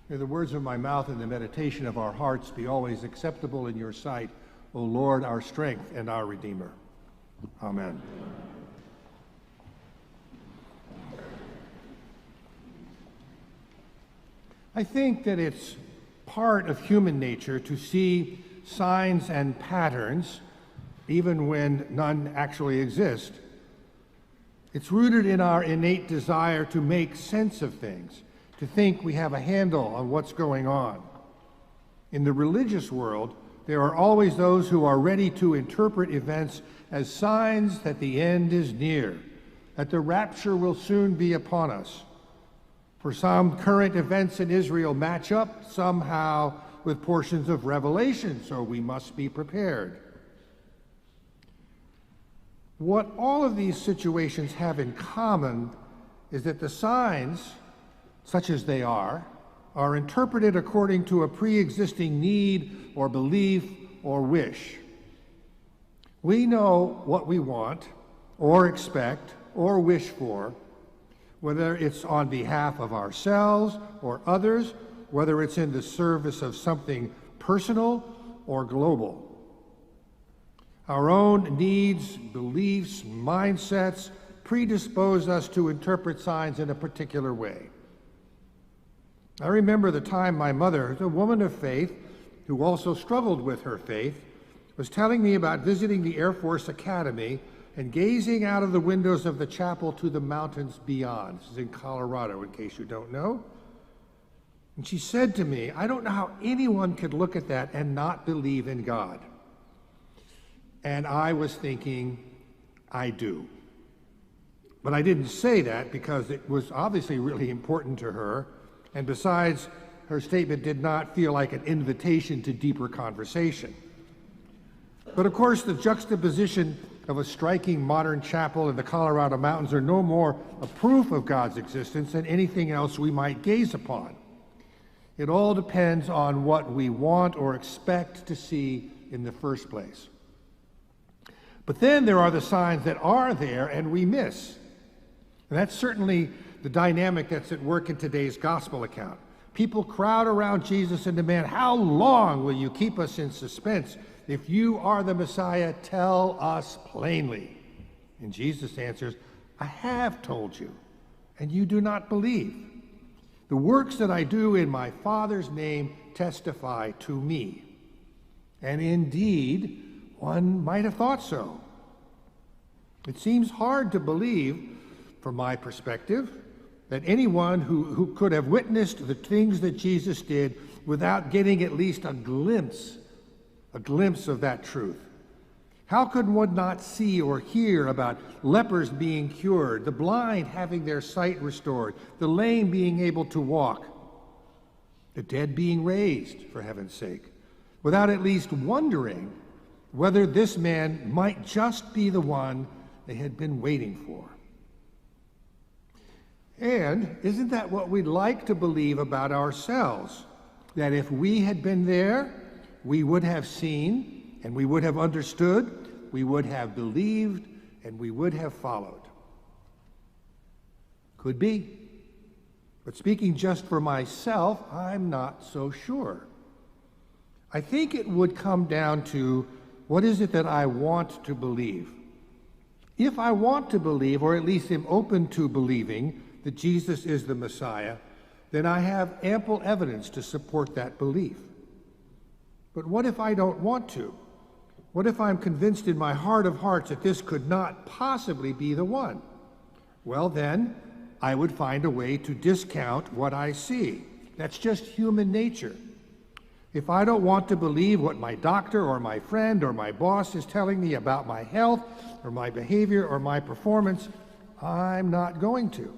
May the words of my mouth and the meditation of our hearts be always acceptable in your sight, O Lord, our strength and our Redeemer. Amen. I think that it's part of human nature to see signs and patterns, even when none actually exist. It's rooted in our innate desire to make sense of things, to think we have a handle on what's going on. In the religious world, there are always those who are ready to interpret events as signs that the end is near, that the rapture will soon be upon us. For some, current events in Israel match up somehow with portions of Revelation, so we must be prepared. What all of these situations have in common is that the signs, such as they are interpreted according to a pre-existing need or belief or wish. We know what we want or expect or wish for, whether it's on behalf of ourselves or others, whether it's in the service of something personal or global. Our own needs, beliefs, mindsets predispose us to interpret signs in a particular way. I remember the time my mother, a woman of faith, who also struggled with her faith, was telling me about visiting the Air Force Academy and gazing out of the windows of the chapel to the mountains beyond. This is in Colorado, in case you don't know. And she said to me, I don't know how anyone could look at that and not believe in God. And I was thinking, I do. But I didn't say that because it was obviously really important to her. And besides, her statement did not feel like an invitation to deeper conversation. But of course, the juxtaposition of a striking modern chapel in the Colorado mountains are no more a proof of God's existence than anything else we might gaze upon. It all depends on what we want or expect to see in the first place. But then there are the signs that are there and we miss. And that's certainly the dynamic that's at work in today's gospel account. People crowd around Jesus and demand, how long will you keep us in suspense? If you are the Messiah, tell us plainly. And Jesus answers, I have told you, and you do not believe. The works that I do in my Father's name testify to me. And indeed, one might have thought so. It seems hard to believe, from my perspective, that anyone who could have witnessed the things that Jesus did without getting at least a glimpse of that truth. How could one not see or hear about lepers being cured, the blind having their sight restored, the lame being able to walk, the dead being raised, for heaven's sake, without at least wondering whether this man might just be the one they had been waiting for? And isn't that what we'd like to believe about ourselves? That if we had been there, we would have seen, and we would have understood, we would have believed, and we would have followed. Could be. But speaking just for myself, I'm not so sure. I think it would come down to, what is it that I want to believe? If I want to believe, or at least am open to believing, that Jesus is the Messiah, then I have ample evidence to support that belief. But what if I don't want to? What if I'm convinced in my heart of hearts that this could not possibly be the one? Well, then, I would find a way to discount what I see. That's just human nature. If I don't want to believe what my doctor or my friend or my boss is telling me about my health or my behavior or my performance, I'm not going to.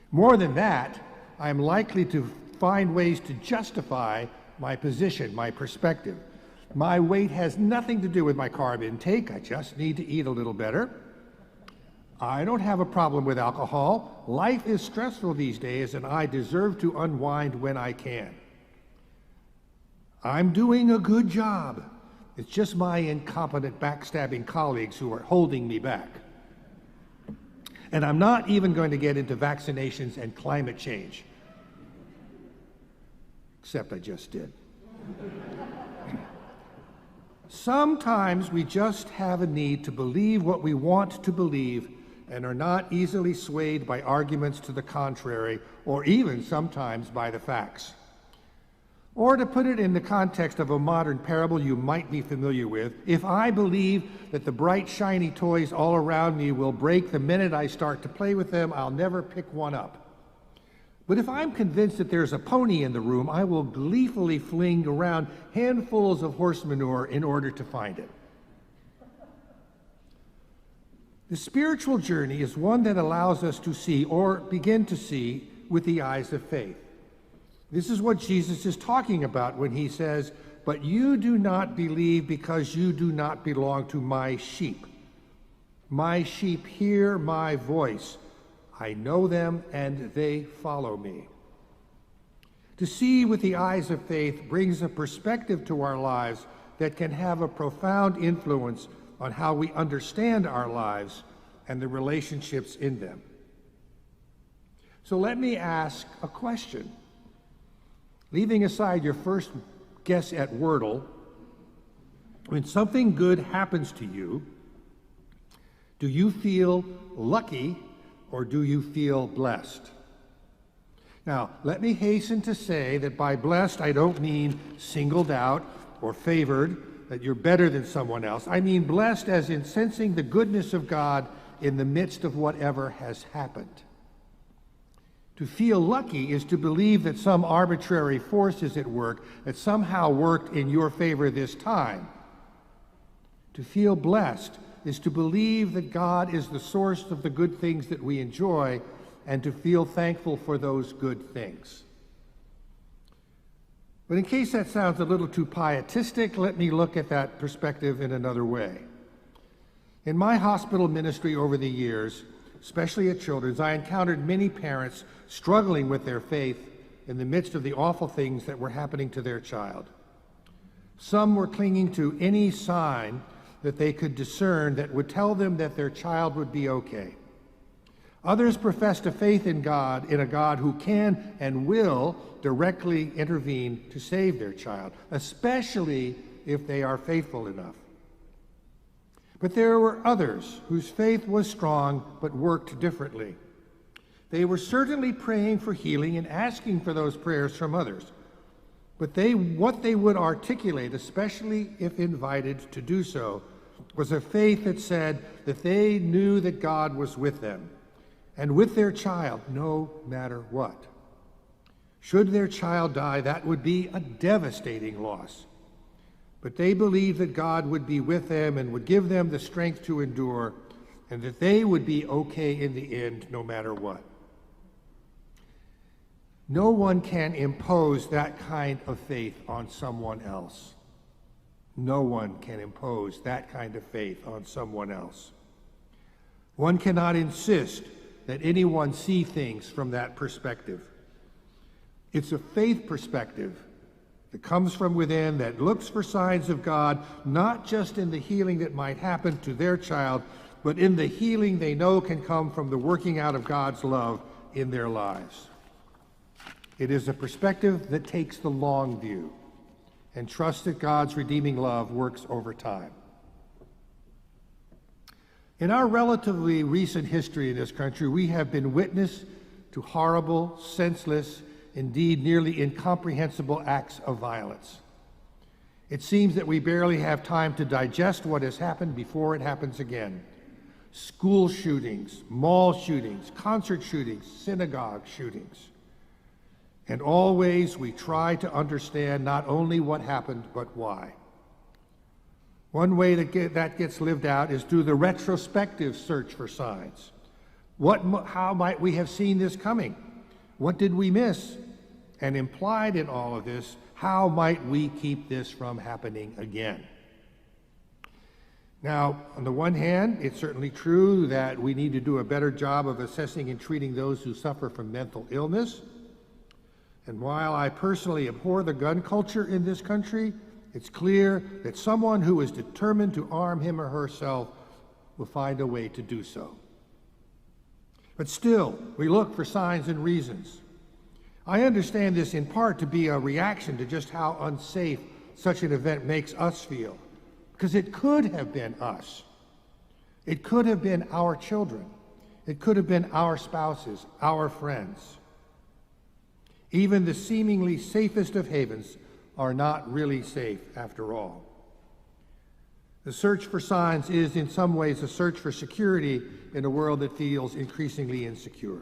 More than that, I'm likely to find ways to justify my position, my perspective. My weight has nothing to do with my carb intake. I just need to eat a little better. I don't have a problem with alcohol. Life is stressful these days, and I deserve to unwind when I can. I'm doing a good job. It's just my incompetent, backstabbing colleagues who are holding me back. And I'm not even going to get into vaccinations and climate change. except I just did. Sometimes we just have a need to believe what we want to believe and are not easily swayed by arguments to the contrary, or even sometimes by the facts. Or to put it in the context of a modern parable you might be familiar with, if I believe that the bright, shiny toys all around me will break the minute I start to play with them, I'll never pick one up. But if I'm convinced that there's a pony in the room, I will gleefully fling around handfuls of horse manure in order to find it. The spiritual journey is one that allows us to see, or begin to see, with the eyes of faith. This is what Jesus is talking about when he says, "But you do not believe because you do not belong to my sheep. My sheep hear my voice. I know them and they follow me." To see with the eyes of faith brings a perspective to our lives that can have a profound influence on how we understand our lives and the relationships in them. So let me ask a question. Leaving aside your first guess at Wordle, when something good happens to you, do you feel lucky or do you feel blessed? Now, let me hasten to say that by blessed, I don't mean singled out or favored, that you're better than someone else. I mean blessed as in sensing the goodness of God in the midst of whatever has happened. To feel lucky is to believe that some arbitrary force is at work that somehow worked in your favor this time. To feel blessed is to believe that God is the source of the good things that we enjoy and to feel thankful for those good things. But in case that sounds a little too pietistic, let me look at that perspective in another way. In my hospital ministry over the years, especially at Children's, I encountered many parents struggling with their faith in the midst of the awful things that were happening to their child. Some were clinging to any sign that they could discern that would tell them that their child would be okay. Others professed a faith in God, in a God who can and will directly intervene to save their child, especially if they are faithful enough. But there were others whose faith was strong but worked differently. They were certainly praying for healing and asking for those prayers from others. But what they would articulate, especially if invited to do so, was a faith that said that they knew that God was with them and with their child no matter what. Should their child die, that would be a devastating loss. But they believed that God would be with them and would give them the strength to endure, and that they would be okay in the end no matter what. No one can impose that kind of faith on someone else. No one can impose that kind of faith on someone else. One cannot insist that anyone see things from that perspective. It's a faith perspective that comes from within, that looks for signs of God, not just in the healing that might happen to their child, but in the healing they know can come from the working out of God's love in their lives. It is a perspective that takes the long view and trusts that God's redeeming love works over time. In our relatively recent history in this country, we have been witness to horrible, senseless, indeed nearly incomprehensible acts of violence. It seems that we barely have time to digest what has happened before it happens again. School shootings, mall shootings, concert shootings, synagogue shootings. And always we try to understand not only what happened, but why. One way that gets lived out is through the retrospective search for signs. How might we have seen this coming? What did we miss? And implied in all of this, how might we keep this from happening again? Now, on the one hand, it's certainly true that we need to do a better job of assessing and treating those who suffer from mental illness. And while I personally abhor the gun culture in this country, it's clear that someone who is determined to arm him or herself will find a way to do so. But still, we look for signs and reasons. I understand this in part to be a reaction to just how unsafe such an event makes us feel, because it could have been us. It could have been our children. It could have been our spouses, our friends. Even the seemingly safest of havens are not really safe after all. The search for signs is in some ways a search for security in a world that feels increasingly insecure.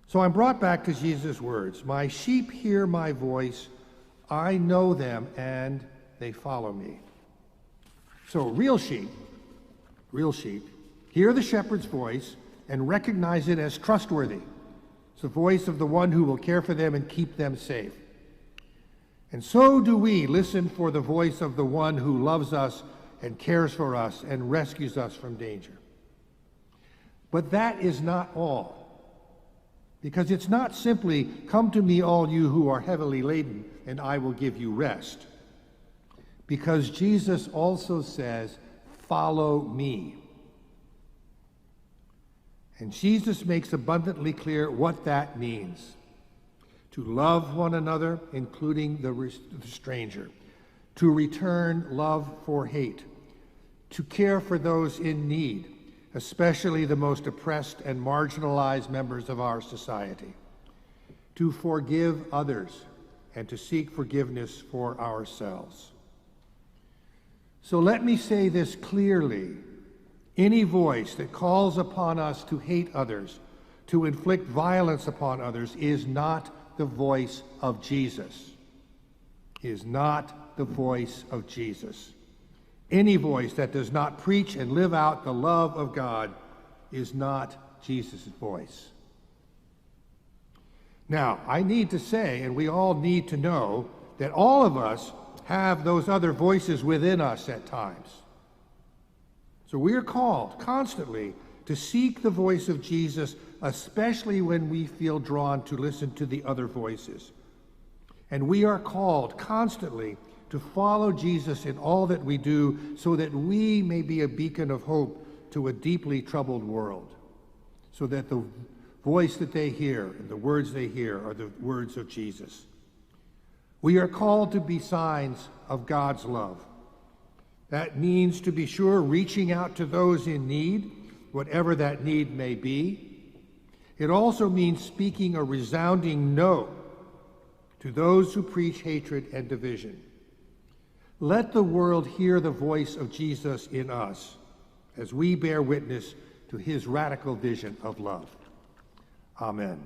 So I'm brought back to Jesus' words, "My sheep hear my voice, I know them, and they follow me." So real sheep, hear the shepherd's voice and recognize it as trustworthy. It's the voice of the one who will care for them and keep them safe. And so do we listen for the voice of the one who loves us and cares for us and rescues us from danger. But that is not all. Because it's not simply, "Come to me, all you who are heavily laden, and I will give you rest." Because Jesus also says, "Follow me." And Jesus makes abundantly clear what that means. To love one another, including the stranger. To return love for hate. To care for those in need, especially the most oppressed and marginalized members of our society. To forgive others and to seek forgiveness for ourselves. So let me say this clearly. Any voice that calls upon us to hate others, to inflict violence upon others, is not the voice of Jesus. Is not the voice of Jesus. Any voice that does not preach and live out the love of God is not Jesus' voice. Now, I need to say, and we all need to know, that all of us have those other voices within us at times. So we are called constantly to seek the voice of Jesus, especially when we feel drawn to listen to the other voices. And we are called constantly to follow Jesus in all that we do, so that we may be a beacon of hope to a deeply troubled world, so that the voice that they hear and the words they hear are the words of Jesus. We are called to be signs of God's love. That means, to be sure, reaching out to those in need, whatever that need may be. It also means speaking a resounding no to those who preach hatred and division. Let the world hear the voice of Jesus in us as we bear witness to his radical vision of love. Amen.